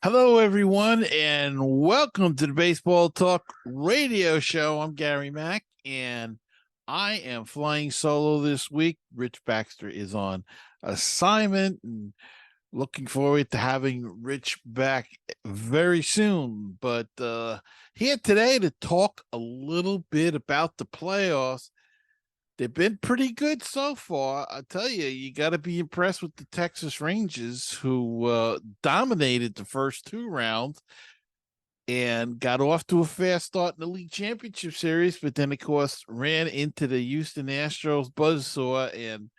Hello, everyone, and welcome to the Baseball Talk radio show. I'm Gary Mack, and I am flying solo this week. Rich Baxter is on assignment, and looking forward to having Rich back very soon. But here today to talk a little bit about the playoffs. They've been pretty good so far. I tell you, you got to be impressed with the Texas Rangers, who dominated the first two rounds and got off to a fast start in the league championship series, but then, of course, ran into the Houston Astros buzzsaw. And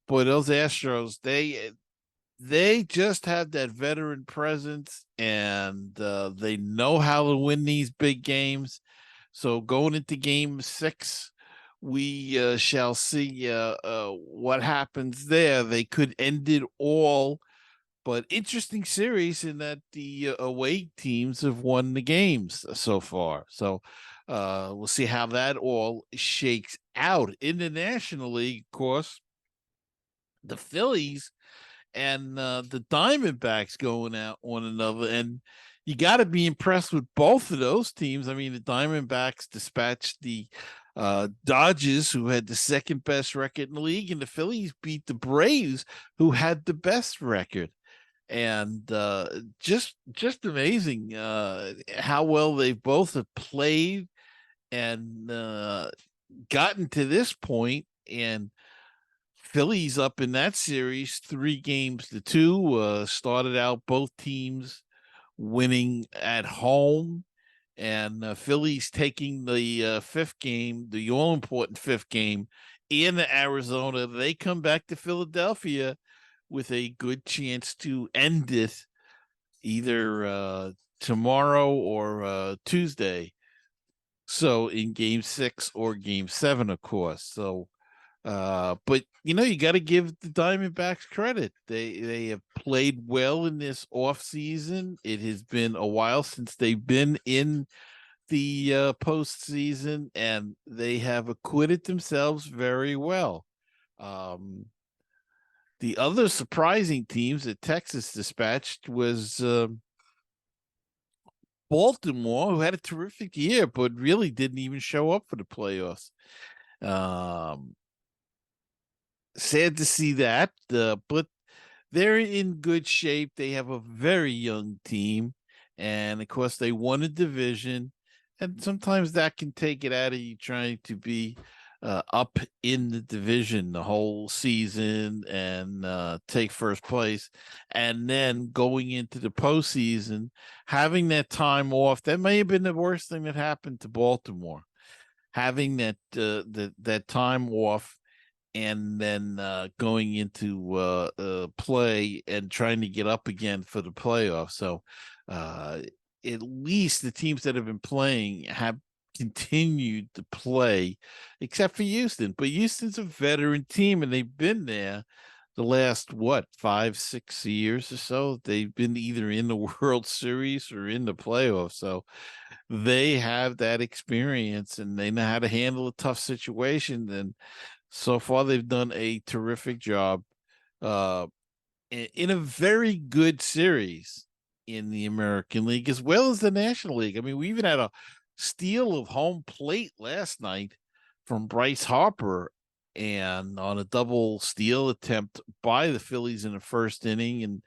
boy, those Astros, they just have that veteran presence, and they know how to win these big games. So going into Game 6, we shall see what happens there. They could end it all, but interesting series in that the away teams have won the games so far. So we'll see how that all shakes out. In the National League, of course, the Phillies and the Diamondbacks going at one another. And you got to be impressed with both of those teams. I mean, the Diamondbacks dispatched the Dodgers, who had the second best record in the league, and the Phillies beat the Braves, who had the best record. And just amazing how well they both have played and gotten to this point. And Phillies up in that series 3-2. Started out both teams winning at home, and Phillies taking the fifth game, the all important fifth game in Arizona. They come back to Philadelphia with a good chance to end it either tomorrow or Tuesday. So in Game 6 or Game 7, of course. So but you got to give the Diamondbacks credit. They have played well in this off season. It has been a while since they've been in the postseason, and they have acquitted themselves very well. Um, the other surprising teams that Texas dispatched was Baltimore, who had a terrific year, but really didn't even show up for the playoffs. Um, Sad to see that, but they're in good shape. They have a very young team, and of course, they won a division. And sometimes that can take it out of you trying to be up in the division the whole season and take first place. And then going into the postseason, having that time off, that may have been the worst thing that happened to Baltimore. Having that time off and then going into play and trying to get up again for the playoffs. So at least the teams that have been playing have continued to play, except for Houston. But Houston's a veteran team, and they've been there the last, what, 5, 6 years or so. They've been either in the World Series or in the playoffs. So they have that experience, and they know how to handle a tough situation. And so far, they've done a terrific job uh, in a very good series in the American League as well as the National League. I mean, we even had a steal of home plate last night from Bryce Harper, and on a double steal attempt by the Phillies in the first inning. And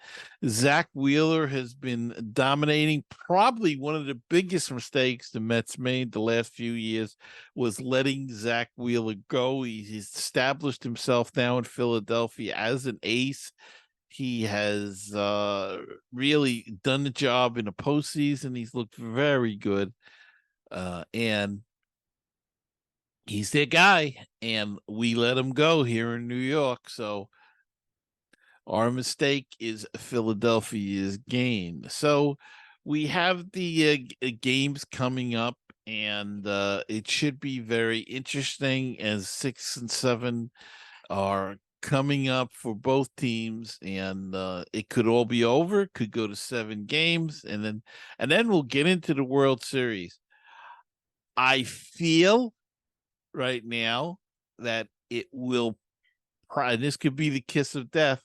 Zach Wheeler has been dominating. Probably one of the biggest mistakes the Mets made the last few years was letting Zach Wheeler go. He's established himself now in Philadelphia as an ace. He has really done the job in the postseason. He's looked very good. And he's their guy, and we let him go here in New York. So our mistake is Philadelphia's gain. So we have the games coming up, and it should be very interesting as 6 and 7 are coming up for both teams, and it could all be over. Could go to 7 games, and then we'll get into the World Series. I feel right now that it will. This could be the kiss of death.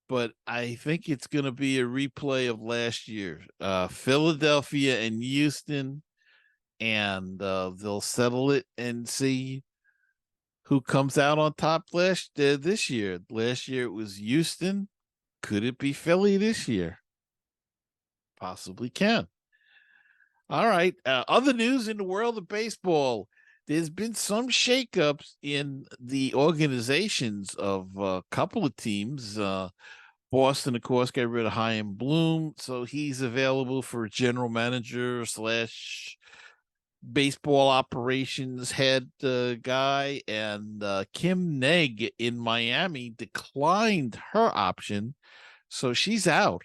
but I think it's going to be a replay of last year. Philadelphia and Houston, and they'll settle it and see who comes out on top this year. Last year it was Houston. Could it be Philly this year? Possibly can. All right. Other news in the world of baseball. There's been some shakeups in the organizations of a couple of teams. Boston, of course, got rid of Chaim Bloom, so he's available for general manager slash baseball operations head guy. And Kim Neg in Miami declined her option, so she's out.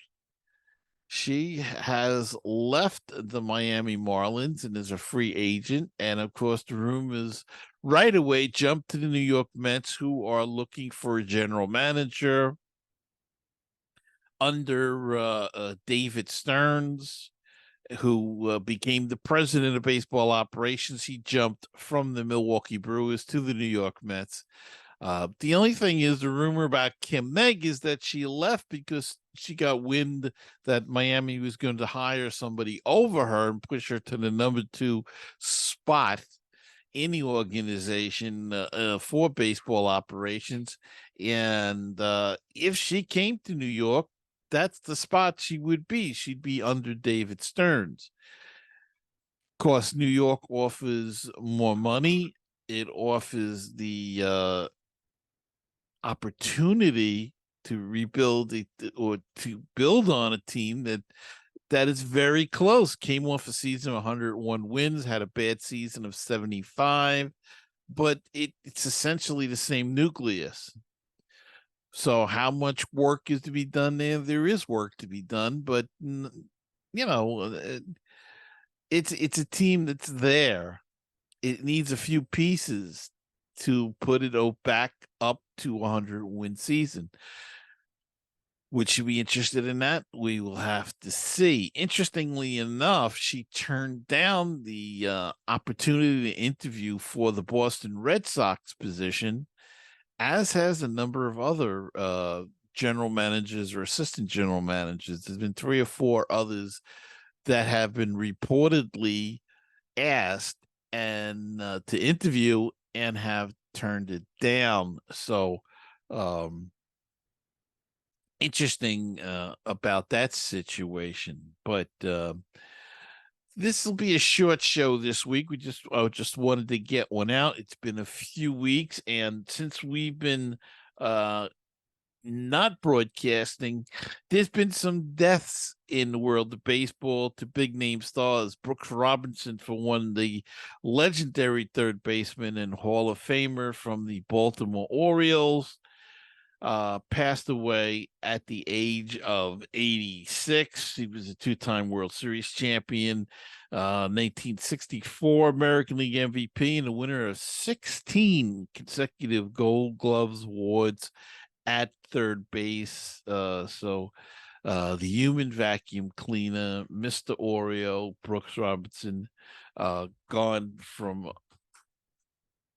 She has left the Miami Marlins and is a free agent. And of course, the rumors right away jumped to the New York Mets, who are looking for a general manager under David Stearns, who became the president of baseball operations. He jumped from the Milwaukee Brewers to the New York Mets. The only thing is, the rumor about Kim Meg is that she left because she got wind that Miami was going to hire somebody over her and push her to the number 2 spot in the organization for baseball operations. And if she came to New York, that's the spot she would be. She'd be under David Stearns. Of course, New York offers more money. It offers the opportunity to rebuild or to build on a team that is very close. Came off a season of 101 wins, had a bad season of 75, but it's essentially the same nucleus. So how much work is to be done there? There is work to be done, but it's a team that's there. It needs a few pieces to put it back up to 100-win season. Would she be interested in that? We will have to see. Interestingly enough, she turned down the opportunity to interview for the Boston Red Sox position, as has a number of other general managers or assistant general managers. There's been 3 or 4 others that have been reportedly asked and to interview and have turned it down. So interesting about that situation. But this will be a short show this week. I just wanted to get one out. It's been a few weeks, and since we've been not broadcasting, there's been some deaths in the world of baseball to big name stars. Brooks Robinson, for one, the legendary third baseman and Hall of Famer from the Baltimore Orioles, passed away at the age of 86. He was a 2-time World Series champion, 1964 American League MVP, and the winner of 16 consecutive Gold Gloves awards at third base. So the human vacuum cleaner, Mr. Oreo, Brooks Robinson, gone from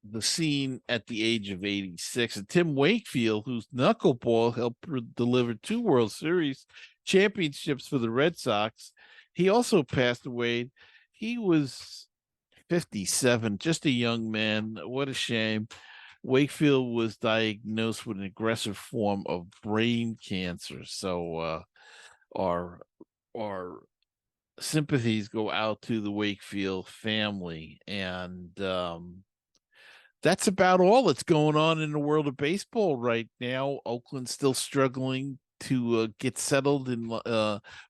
the scene at the age of 86. And Tim Wakefield, whose knuckleball helped deliver 2 World Series championships for the Red Sox, he also passed away. He was 57, just a young man. What a shame. Wakefield was diagnosed with an aggressive form of brain cancer. So our sympathies go out to the Wakefield family. And that's about all that's going on in the world of baseball right now. Oakland's still struggling to get settled in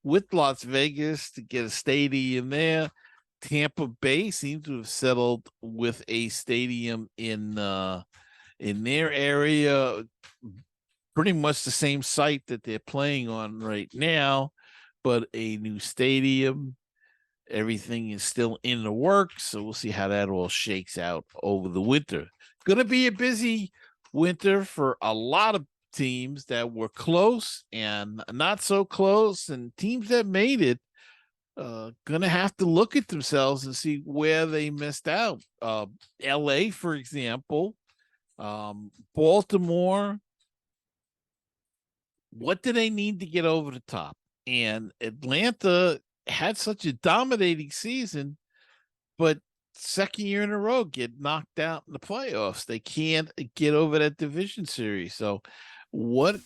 with Las Vegas to get a stadium there. Tampa Bay seems to have settled with a stadium in their area, pretty much the same site that they're playing on right now, but a new stadium. Everything is still in the works, so we'll see how that all shakes out over the winter. Going to be a busy winter for a lot of teams that were close and not so close, and teams that made it going to have to look at themselves and see where they missed out. LA, for example, Baltimore, What do they need to get over the top? And Atlanta had such a dominating season, but second year in a row get knocked out in the playoffs. They can't get over that division series. So what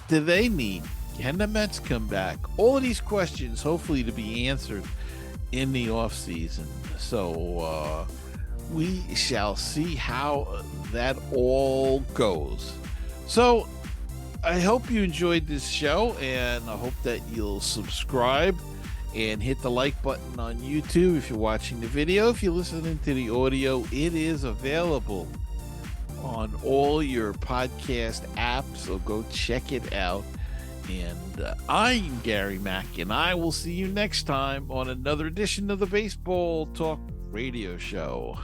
do they need? Can the Mets come back? All of these questions hopefully to be answered in the offseason. So we shall see how that all goes. So I hope you enjoyed this show, and I hope that you'll subscribe and hit the like button on YouTube if you're watching the video. If you're listening to the audio, it is available on all your podcast apps, so go check it out. And I'm Gary Mack, and I will see you next time on another edition of the Baseball Talk Radio Show.